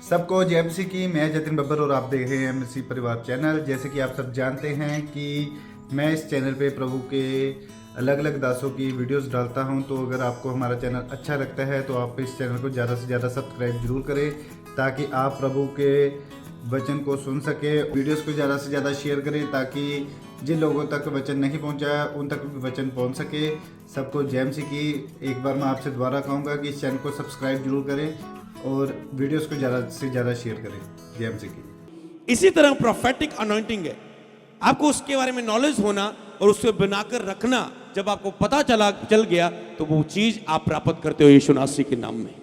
सबको जय मसीह की। मैं जतिन बब्बर और आप देख रहे हैं मसीह परिवार चैनल। जैसे कि आप सब जानते हैं कि मैं इस चैनल पे प्रभु के अलग अलग दासों की वीडियोस डालता हूं, तो अगर आपको हमारा चैनल अच्छा लगता है तो आप इस चैनल को ज़्यादा से ज़्यादा सब्सक्राइब जरूर करें, ताकि आप प्रभु के वचन को सुन सके। वीडियोस को ज़्यादा से ज़्यादा शेयर करें, ताकि जिन लोगों तक वचन नहीं पहुंचा उन तक भी वचन पहुंच सके। सबको जय मसीह की। एक बार मैं आपसे दोबारा कहूँगा कि इस चैनल को सब्सक्राइब जरूर करें और वीडियोस को ज़्यादा से ज़्यादा शेयर करें। जय मसीह की। इसी तरह प्रोफेटिक अनॉइंटिंग है, आपको उसके बारे में नॉलेज होना और उसको बनाकर रखना। जब आपको पता चल गया तो वो चीज आप प्राप्त करते हो यीशु मसीह के नाम में।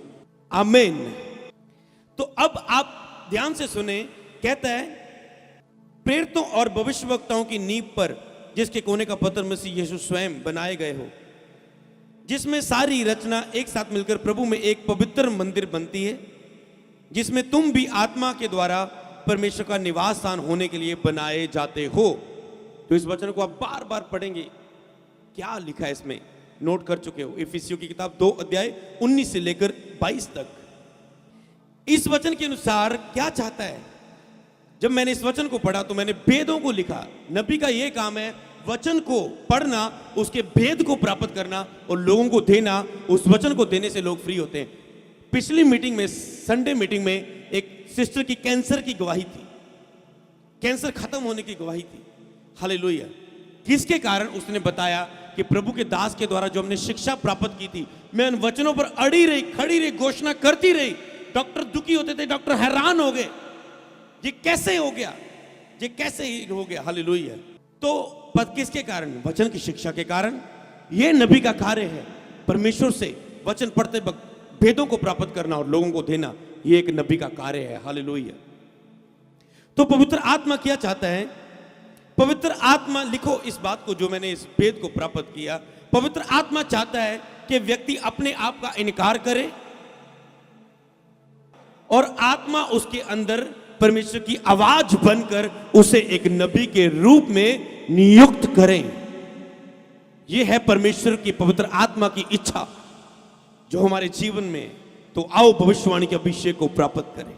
आमीन। तो अब आप ध्यान से सुने। कहता है प्रेरितों और भविष्यवक्ताओं की नींव पर, जिसके कोने का पत्थर मसीह यीशु स्वयं बनाए गए हो, जिसमें सारी रचना एक साथ मिलकर प्रभु में एक पवित्र मंदिर बनती है, जिसमें तुम भी आत्मा के द्वारा परमेश्वर का निवास स्थान होने के लिए बनाए जाते हो। तो इस वचन को आप बार बार पढ़ेंगे। क्या लिखा है इसमें, नोट कर चुके हो। इफिसियों की किताब 2 अध्याय 19 से लेकर 22 तक। इस वचन के अनुसार क्या चाहता है। जब मैंने इस वचन को पढ़ा तो मैंने भेदों को लिखा। नबी का यह काम है वचन को पढ़ना, उसके भेद को प्राप्त करना और लोगों को देना। उस वचन को देने से लोग फ्री होते हैं। पिछली मीटिंग में, संडे मीटिंग में, एक सिस्टर की कैंसर की गवाही थी, कैंसर खत्म होने की गवाही थी। हालेलुया। किसके कारण? उसने बताया कि प्रभु के दास के द्वारा जो हमने शिक्षा प्राप्त की थी, मैं उन वचनों पर अड़ी रही, खड़ी रही, घोषणा करती रही। डॉक्टर दुखी होते थे, डॉक्टर हैरान हो गए, ये कैसे हो गया, ये कैसे हो गया। हालेलुया। तो पद किसके कारण? वचन की शिक्षा के कारण। यह नबी का कार्य है, परमेश्वर से वचन पढ़ते वक्त भेदों को प्राप्त करना और लोगों को देना। यह एक नबी का कार्य है। हालेलुया। तो पवित्र आत्मा क्या चाहता है? पवित्र आत्मा, लिखो इस बात को जो मैंने इस भेद को प्राप्त किया। पवित्र आत्मा चाहता है कि व्यक्ति अपने आप का इनकार करे और आत्मा उसके अंदर परमेश्वर की आवाज बनकर उसे एक नबी के रूप में नियुक्त करें। यह है परमेश्वर की पवित्र आत्मा की इच्छा जो हमारे जीवन में। तो आओ भविष्यवाणी के अभिषेक को प्राप्त करें।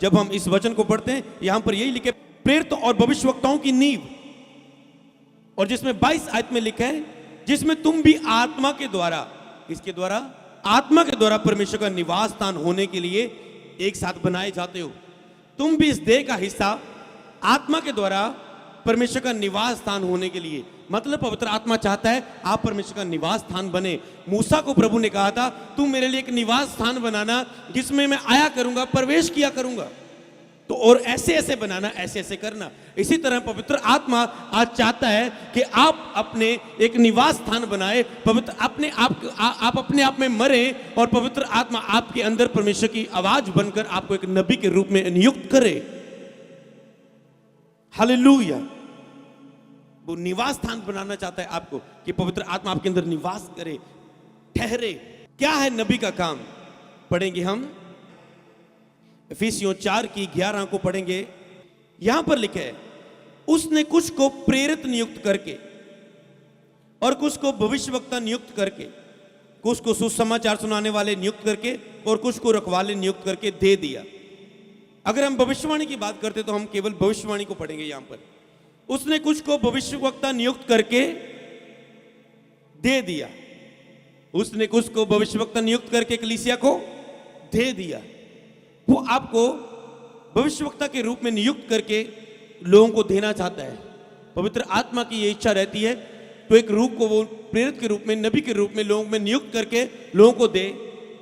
जब हम इस वचन को पढ़ते हैं, यहां पर यही लिखे प्रेरितों और भविष्यवक्ताओं की नींव, और जिसमें 22 आयत में लिखा है, जिसमें तुम भी आत्मा के द्वारा, इसके द्वारा, आत्मा के द्वारा परमेश्वर का निवास स्थान होने के लिए एक साथ बनाए जाते हो। तुम भी इस देह का हिस्सा, आत्मा के द्वारा परमेश्वर का निवास स्थान होने के लिए। मतलब पवित्र आत्मा चाहता है आप परमेश्वर का निवास स्थान बने। मूसा को प्रभु ने कहा था, तुम मेरे लिए एक निवास स्थान बनाना जिसमें मैं आया करूंगा, प्रवेश किया करूंगा। तो और ऐसे ऐसे बनाना, ऐसे ऐसे करना। इसी तरह पवित्र आत्मा आज चाहता है कि आप अपने एक निवास स्थान बनाए, पवित्र अपने आप अपने आप में मरे और पवित्र आत्मा आपके अंदर परमेश्वर की आवाज बनकर आपको एक नबी के रूप में नियुक्त करे। हालेलुया। वो निवास स्थान बनाना चाहता है आपको कि पवित्र आत्मा आपके अंदर निवास करे, ठहरे। क्या है नबी का काम? पढ़ेंगे हम इफिसियों 4 की 11 को पढ़ेंगे। यहां पर लिखा है, उसने कुछ को प्रेरित नियुक्त करके और कुछ को भविष्यवक्ता नियुक्त करके, कुछ को सुसमाचार सुनाने वाले नियुक्त करके और कुछ को रखवाले नियुक्त करके दे दिया। अगर हम भविष्यवाणी की बात करते तो हम केवल भविष्यवाणी को पढ़ेंगे। यहां पर उसने कुछ को भविष्यवक्ता नियुक्त करके दे दिया। उसने कुछ को भविष्यवक्ता नियुक्त करके कलीसिया को दे दिया। वो आपको भविष्यवक्ता के रूप में नियुक्त करके लोगों को देना चाहता है। पवित्र आत्मा की ये इच्छा रहती है तो एक रूप को वो प्रेरित के रूप में, नबी के रूप में लोगों में नियुक्त करके लोगों को दे।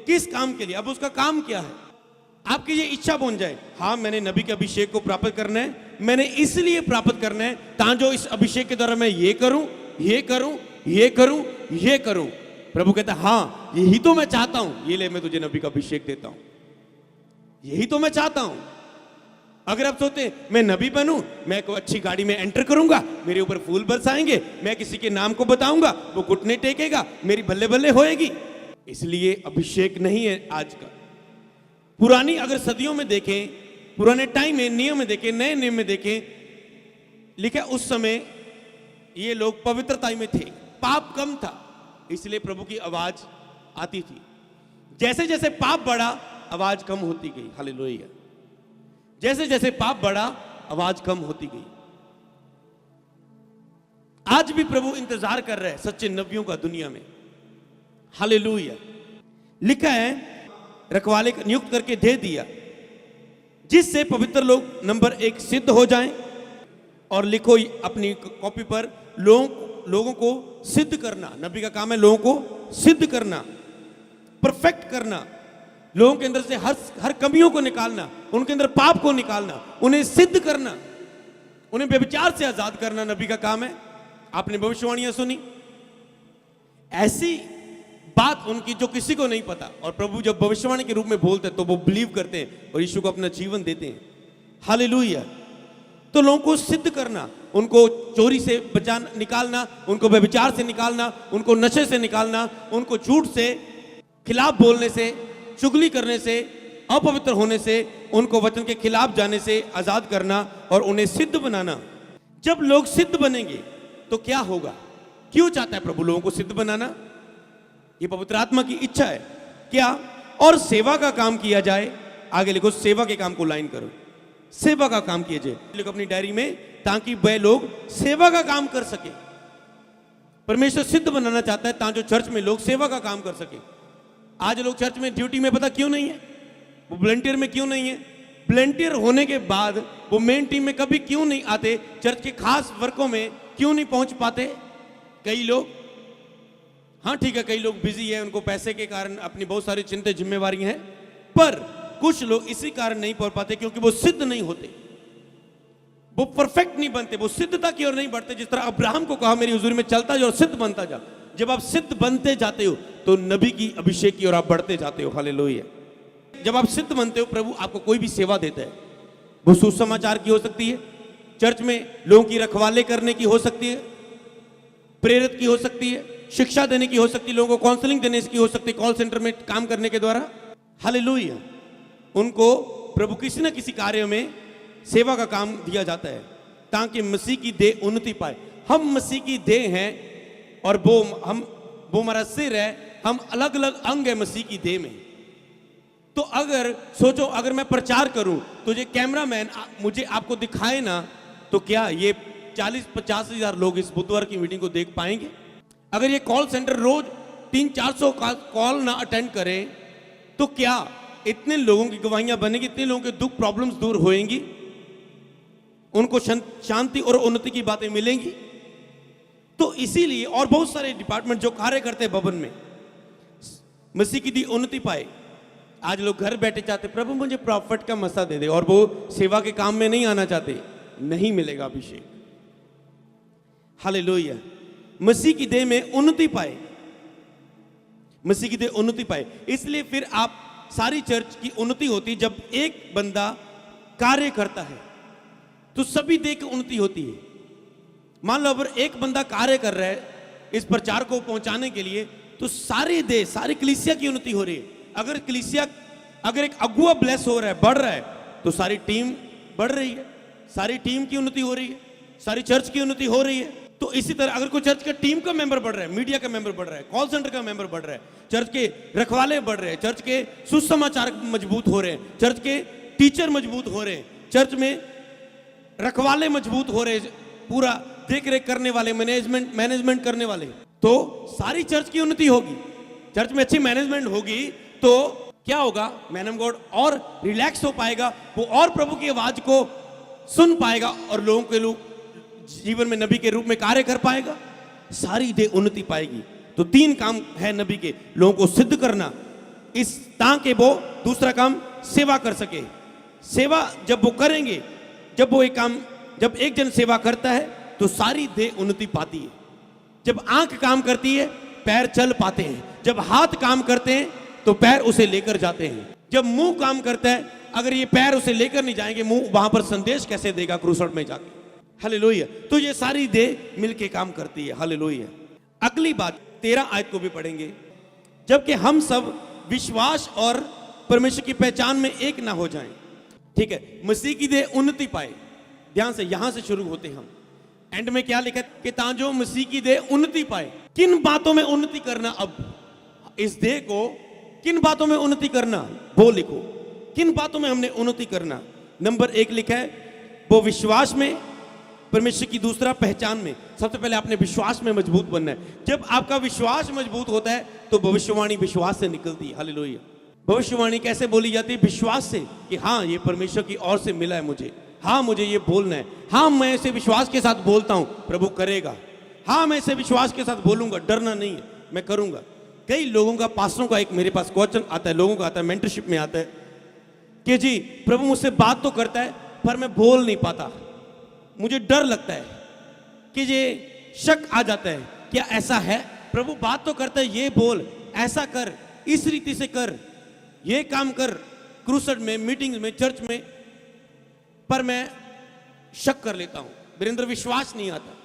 किस काम के लिए? अब उसका काम क्या है? आपकी ये इच्छा बन जाए, हाँ मैंने नबी के अभिषेक को प्राप्त करना है, मैंने इसलिए प्राप्त करना है ताकि इस अभिषेक के द्वारा मैं ये करूं, ये करूं, ये करूं, ये करूं। प्रभु कहता है हाँ यही तो मैं चाहता हूं, ये ले मैं तुझे नबी का अभिषेक देता हूं, यही तो मैं चाहता हूं। अगर आप सोचते मैं नबी बनूं, मैं कोई अच्छी गाड़ी में एंटर करूंगा, मेरे ऊपर फूल बरसाएंगे, मैं किसी के नाम को बताऊंगा, वो घुटने टेकेगा, मेरी बल्ले बल्ले होएगी, इसलिए अभिषेक नहीं है आज का। पुरानी अगर सदियों में देखें, पुराने टाइम में नियम में देखें, नए नियम में देखें, लिखा उस समय ये लोग पवित्रता में थे, पाप कम था, इसलिए प्रभु की आवाज आती थी। जैसे जैसे पाप बढ़ा आवाज कम होती गई। हालेलुया। जैसे जैसे पाप बढ़ा, आवाज कम होती गई। आज भी प्रभु इंतजार कर रहे हैं सच्चे नबियों का दुनिया में। हालेलुया। लिखा है, रखवाले का नियुक्त करके दे दिया, जिससे पवित्र लोग नंबर 1 सिद्ध हो जाएं। और लिखो अपनी कॉपी पर, लोगों को सिद्ध करना। नबी का काम है लोगों को सिद्ध करना, परफेक्ट करना, लोगों के अंदर से हर कमियों को निकालना, उनके अंदर पाप को निकालना, उन्हें सिद्ध करना, उन्हें व्यभिचार से आजाद करना नबी का काम है। आपने भविष्यवाणियां सुनी, ऐसी बात उनकी जो किसी को नहीं पता। और प्रभु जब भविष्यवाणी के रूप में बोलते हैं तो वो बिलीव करते हैं और यीशु को अपना जीवन देते हैं। हालेलुया। तो लोगों को सिद्ध करना, उनको चोरी से बचाना, निकालना, उनको व्यभिचार से निकालना, उनको नशे से निकालना, उनको झूठ से खिलाफ बोलने से, चुगली करने से, अपवित्र होने से, उनको वचन के खिलाफ जाने से आजाद करना और उन्हें सिद्ध बनाना। जब लोग सिद्ध बनेंगे तो क्या होगा? क्यों चाहता है प्रभु लोगों को सिद्ध बनाना? ये पवित्र आत्मा की इच्छा है। क्या? और सेवा का काम किया जाए। आगे लिखो, सेवा के काम को लाइन करो, सेवा का काम किया जाए। लिखो अपनी डायरी में, ताकि वह लोग सेवा का काम कर सके। परमेश्वर सिद्ध बनाना चाहता है ताकि जो चर्च में लोग सेवा का काम कर सके। आज लोग चर्च में ड्यूटी में पता क्यों नहीं है? वो वॉलंटियर में क्यों नहीं है? वॉलंटियर होने के बाद वो मेन टीम में कभी क्यों नहीं आते? चर्च के खास वर्कों में क्यों नहीं पहुंच पाते? कई लोग, हाँ ठीक है, कई लोग बिजी है, उनको पैसे के कारण अपनी बहुत सारी चिंता जिम्मेवारी हैं, पर कुछ लोग इसी कारण नहीं पहुंच पाते क्योंकि वो सिद्ध नहीं होते, वो परफेक्ट नहीं बनते, वो सिद्धता की ओर नहीं बढ़ते। जिस तरह अब्राहम को कहा, मेरी हुजूरी में चलता जा और सिद्ध बनता जा। जब आप सिद्ध बनते जाते हो तो नबी की अभिषेक की ओर आप बढ़ते जाते हो। हालेलुया। जब आप सिद्ध बनते हो, प्रभु आपको कोई भी सेवा देता है, वो सुसमाचार की हो सकती है, चर्च में लोगों की रखवाले करने की हो सकती है, प्रेरित की हो सकती है, शिक्षा देने की हो सकती है, लोगों को काउंसलिंग देने की हो सकती है, कॉल सेंटर में काम करने के द्वारा। हालेलुया। उनको प्रभु किसी न किसी कार्य में सेवा का काम दिया जाता है ताकि मसीह की देह उन्नति पाए। हम मसीह की देह हैं और वो हमारा सिर है, हम अलग अलग अंग है मसीह की देह में। तो अगर सोचो, अगर मैं प्रचार करूं तो ये कैमरामैन मुझे आपको दिखाए ना, तो क्या ये 40-50 हजार लोग इस बुधवार की मीटिंग को देख पाएंगे? अगर ये कॉल सेंटर रोज 300-400 कॉल ना अटेंड करे तो क्या इतने लोगों की गवाहियां बनेगी? इतने लोगों के दुख प्रॉब्लम्स दूर होएंगी? उनको शांति और उन्नति की बातें मिलेंगी? तो इसीलिए, और बहुत सारे डिपार्टमेंट जो कार्य करते हैं भवन में, मसीह की दी उन्नति पाए। आज लोग घर बैठे चाहते, प्रभु मुझे प्रॉफिट का मसा दे दे, और वो सेवा के काम में नहीं आना चाहते। नहीं मिलेगा अभिषेक। हालेलुया। मसीह की देह में उन्नति पाए, मसीह की देह उन्नति पाए। इसलिए फिर आप सारी चर्च की उन्नति होती। जब एक बंदा कार्य करता है तो सभी देह की उन्नति होती है। मान लो अगर एक बंदा कार्य कर रहा है इस प्रचार को पहुंचाने के लिए, तो सारी देह, सारी कलीसिया की उन्नति हो रही है। अगर कलीसिया, अगर एक अगुआ ब्लेस हो रहा है, बढ़ रहा है, तो सारी टीम बढ़ रही है, सारी टीम की उन्नति हो रही है, सारी चर्च की उन्नति हो रही है। तो इसी तरह अगर कोई चर्च का टीम का मेंबर बढ़ रहा है, मीडिया का मेंबर बढ़ रहा है, कॉल सेंटर का मेंबर बढ़ रहा है, चर्च के रखवाले बढ़ रहे हैं, चर्च के सुसमाचार मजबूत हो रहे हैं, चर्च के टीचर मजबूत हो रहे हैं, चर्च में रखवाले मजबूत हो रहे हैं, पूरा देख रेख करने वाले, मैनेजमेंट करने वाले, तो सारी चर्च की उन्नति होगी। चर्च में अच्छी मैनेजमेंट होगी तो क्या होगा? मैन ऑफ गॉड और रिलैक्स हो पाएगा, वो और प्रभु की आवाज को सुन पाएगा और लोगों के लोग जीवन में नबी के रूप में कार्य कर पाएगा, सारी देह उन्नति पाएगी। तो 3 काम है नबी के, लोगों को सिद्ध करना, इस ताकि वो दूसरा काम सेवा कर सके। सेवा जब वो करेंगे, जब वो एक काम, जब एक जन सेवा करता है तो सारी देह उन्नति पाती है। जब आंख काम करती है, पैर चल पाते हैं। जब हाथ काम करते हैं तो पैर उसे लेकर जाते हैं। जब मुंह काम करता है, अगर ये पैर उसे लेकर नहीं जाएंगे, मुंह वहां पर संदेश कैसे देगा क्रूसड में जाके? हालेलुया। तो ये सारी देह मिलके काम करती है। हालेलुया। अगली बात 13 आयत को भी पढ़ेंगे। जबकि हम सब विश्वास और परमेश्वर की पहचान में एक ना हो जाएं। ठीक है, मसीह की देह उन्नति पाए। ध्यान से, यहां से शुरू होते हम। एंड में क्या लिखा? कि ताजो मसीह की देह उन्नति पाए। किन बातों में उन्नति करना? अब इस देह को किन बातों में उन्नति करना वो लिखो। किन बातों में हमने उन्नति करना? नंबर 1 लिखा है वो विश्वास में, परमेश्वर की दूसरा पहचान में। सबसे पहले आपने विश्वास में मजबूत बनना है। जब आपका विश्वास मजबूत होता है तो भविष्यवाणी विश्वास से निकलती है। हालेलुया। भविष्यवाणी कैसे बोली जाती है? विश्वास से, कि हाँ ये परमेश्वर की ओर से मिला है मुझे, हाँ मुझे ये बोलना है, हाँ मैं इसे विश्वास के साथ बोलता हूं, प्रभु करेगा, हाँ मैं इसे विश्वास के साथ बोलूंगा, डरना नहीं है, मैं करूंगा। कई लोगों का, पास्टरों का एक मेरे पास क्वेश्चन आता है, लोगों का आता है, मेंटरशिप में आता है कि जी प्रभु मुझसे बात तो करता है पर मैं बोल नहीं पाता, मुझे डर लगता है, कि ये शक आ जाता है, क्या ऐसा है? प्रभु बात तो करता है, ये बोल, ऐसा कर, इस रीति से कर, ये काम कर, क्रूसेड में, मीटिंग्स में, चर्च में, पर मैं शक कर लेता हूं, मेरे अंदर विश्वास नहीं आता।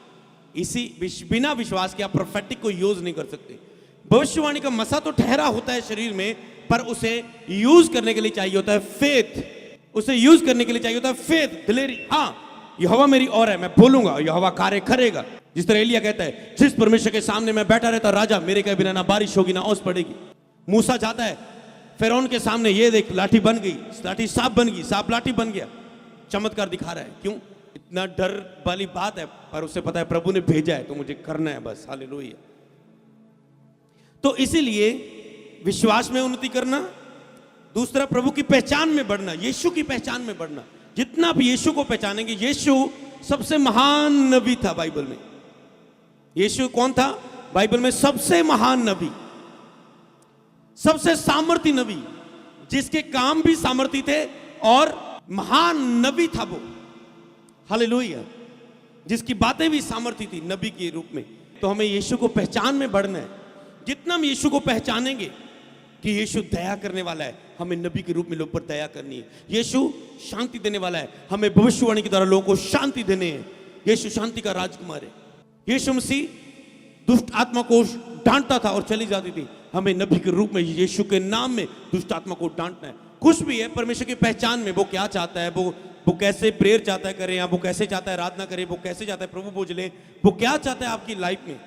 बिना विश्वास के आप प्रोफेटिक को यूज नहीं कर सकते। भविष्यवाणी का मसा तो ठहरा होता है शरीर में, पर उसे यूज करने के लिए चाहिए होता है फेथ, उसे यूज करने के लिए चाहिए होता है फेथ, दिलेरी। हाँ यहोवा मेरी ओर है, मैं बोलूंगा, यहोवा कार्य करेगा। जिस तरह एलिया कहता है, जिस परमेश्वर के सामने मैं बैठा रहता राजा, मेरे कहे बिना ना बारिश होगी ना ओस पड़ेगी। मूसा जाता है फिरौन के सामने, ये देख लाठी बन गई, लाठी सांप बन गई, सांप लाठी बन गया, चमत्कार दिखा रहा है। क्यों? इतना डर वाली बात है, पर उसे पता है प्रभु ने भेजा है तो मुझे करना है बस। हालेलुया। तो इसीलिए विश्वास में उन्नति करना, दूसरा प्रभु की पहचान में बढ़ना, यीशु की पहचान में बढ़ना। जितना भी यीशु को पहचानेंगे, यीशु सबसे महान नबी था बाइबल में। यीशु कौन था? बाइबल में सबसे महान नबी, सबसे सामर्थी नबी, जिसके काम भी सामर्थी थे और महान नबी था वो। हालेलुया। जिसकी बातें भी सामर्थी थी नबी के रूप में। तो हमें यीशु को पहचान में बढ़ना है। जितना हम यीशु को पहचानेंगे कि यीशु दया करने वाला है, हमें नबी के रूप में लोग पर दया करनी है। यीशु शांति देने वाला है, हमें भविष्यवाणी के द्वारा लोगों को शांति देने हैं। यीशु शांति का राजकुमार है। यीशु मसीह दुष्ट आत्मा को डांटता था और चली जाती थी, हमें नबी के रूप में यीशु के नाम में दुष्ट आत्मा को डांटना है। कुछ भी है परमेश्वर की पहचान में, वो क्या चाहता है, वो कैसे प्रेयर चाहता है करें, या वो कैसे चाहता है आराधना करें, वो कैसे चाहता है प्रभु बोझ ले, वो क्या चाहता है आपकी लाइफ में,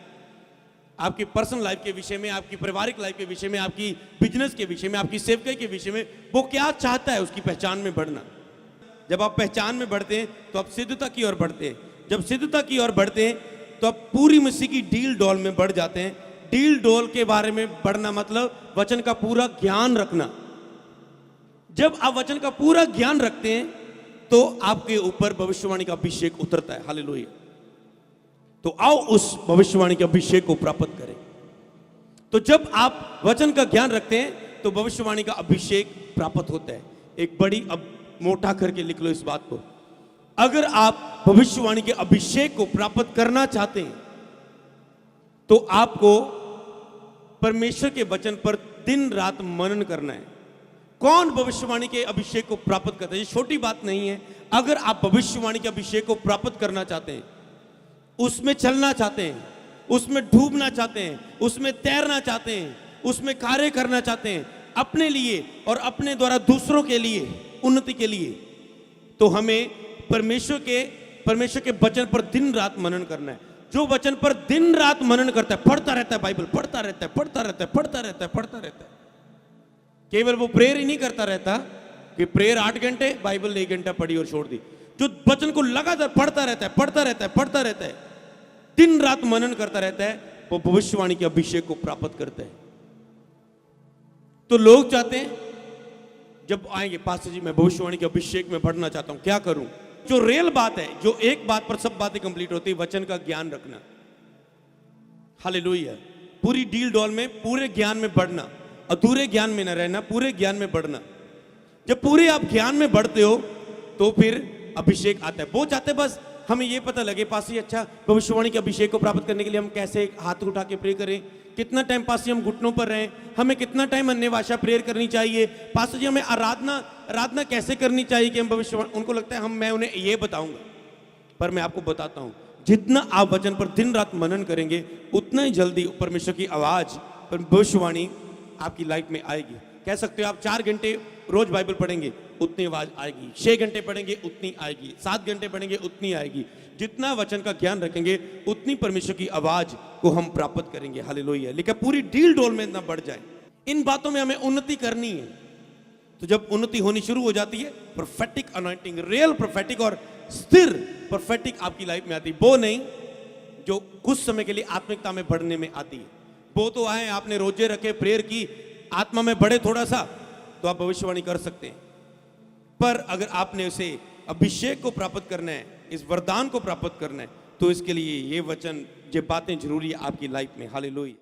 आपकी पर्सनल लाइफ के विषय में, आपकी पारिवारिक लाइफ के विषय में, आपकी बिजनेस के विषय में, आपकी सेवकाई के विषय में, वो क्या चाहता है, उसकी पहचान में बढ़ना। जब आप पहचान में बढ़ते हैं तो आप सिद्धता की ओर बढ़ते हैं। जब सिद्धता की ओर बढ़ते हैं तो आप पूरी मसीह की डील डोल में बढ़ जाते हैं। डील डोल के बारे में बढ़ना मतलब वचन का पूरा ज्ञान रखना। जब आप वचन का पूरा ज्ञान रखते हैं तो आपके ऊपर भविष्यवाणी का अभिषेक उतरता है। हालेलुया। तो आओ उस भविष्यवाणी के अभिषेक को प्राप्त करें। तो जब आप वचन का ज्ञान रखते हैं तो भविष्यवाणी का अभिषेक प्राप्त होता है। एक बड़ी, अब मोटा करके लिख लो इस बात को, अगर आप भविष्यवाणी के अभिषेक को प्राप्त करना चाहते हैं तो आपको परमेश्वर के वचन पर दिन रात मनन करना है। कौन भविष्यवाणी के अभिषेक को प्राप्त करता है? ये छोटी बात नहीं है। अगर आप भविष्यवाणी के अभिषेक को प्राप्त करना चाहते हैं, उसमें चलना चाहते हैं, उसमें डूबना चाहते हैं, उसमें तैरना चाहते हैं, उसमें कार्य करना चाहते हैं अपने लिए और अपने द्वारा दूसरों के लिए, उन्नति के लिए, तो हमें परमेश्वर के वचन पर दिन रात मनन करना है। जो वचन पर दिन रात मनन करता है, पढ़ता रहता है, बाइबल पढ़ता रहता है, पढ़ता रहता है, पढ़ता रहता है, पढ़ता रहता है। केवल वो प्रेयर ही नहीं करता रहता कि प्रेयर 8 घंटे, बाइबल 1 घंटा पढ़ी और छोड़ दी। जो वचन को लगातार पढ़ता रहता है, पढ़ता रहता है, पढ़ता रहता है, दिन रात मनन करता रहता है, वो भविष्यवाणी के अभिषेक को प्राप्त करता है। तो लोग चाहते हैं जब आएंगे, पास्टर जी मैं भविष्यवाणी के अभिषेक में बढ़ना चाहता हूं, क्या करूं? जो रियल बात है, जो एक बात पर सब बातें कंप्लीट होती है, वचन का ज्ञान रखना। हालेलुया। पूरी डील डॉल में, पूरे ज्ञान में बढ़ना, अधूरे ज्ञान में न रहना, पूरे ज्ञान में बढ़ना। जब पूरे आप ज्ञान में बढ़ते हो तो फिर अभिषेक आता है। वो चाहते बस हमें ये पता लगे पासी, अच्छा भविष्यवाणी के अभिषेक को प्राप्त करने के लिए हम कैसे हाथ उठा के प्रे करें, कितना टाइम पासी हम घुटनों पर रहें, हमें कितना टाइम अन्य भाषा प्रेयर करनी चाहिए, पास्टर जी हमें आराधना कैसे करनी चाहिए कि हम भविष्यवाणी। उनको लगता है मैं उन्हें ये बताऊंगा, पर मैं आपको बताता हूं, जितना आप वचन पर दिन रात मनन करेंगे उतना ही जल्दी परमेश्वर की आवाज, भविष्यवाणी आपकी लाइफ में आएगी। कह सकते हो आप 4 घंटे रोज बाइबल पढ़ेंगे, उतनी आवाज आएगी। 6 घंटे पढ़ेंगे, उतनी आएगी। 7 घंटे पढ़ेंगे, उतनी आएगी। जितना वचन का ज्ञान रखेंगे उतनी परमेश्वर की आवाज को हम प्राप्त करेंगे। हालेलुया। लेकिन पूरी डील डोल में इतना बढ़ जाए। इन बातों में हमें उन्नति करनी है। तो जब उन्नति होनी शुरू हो जाती है, प्रोफेटिक अनॉइंटिंग, रियल प्रोफेटिक और स्थिर प्रोफेटिक आपकी लाइफ में आती है। वो नहीं जो कुछ समय के लिए आत्मिकता में बढ़ने में आती है। वो तो आए, आपने रोजे रखे, प्रेयर की, आत्मा में बढ़े थोड़ा सा, तो आप भविष्यवाणी कर सकते हैं। पर अगर आपने उसे अभिषेक को प्राप्त करना है, इस वरदान को प्राप्त करना है, तो इसके लिए ये वचन, ये बातें जरूरी है आपकी लाइफ में। हालेलुया।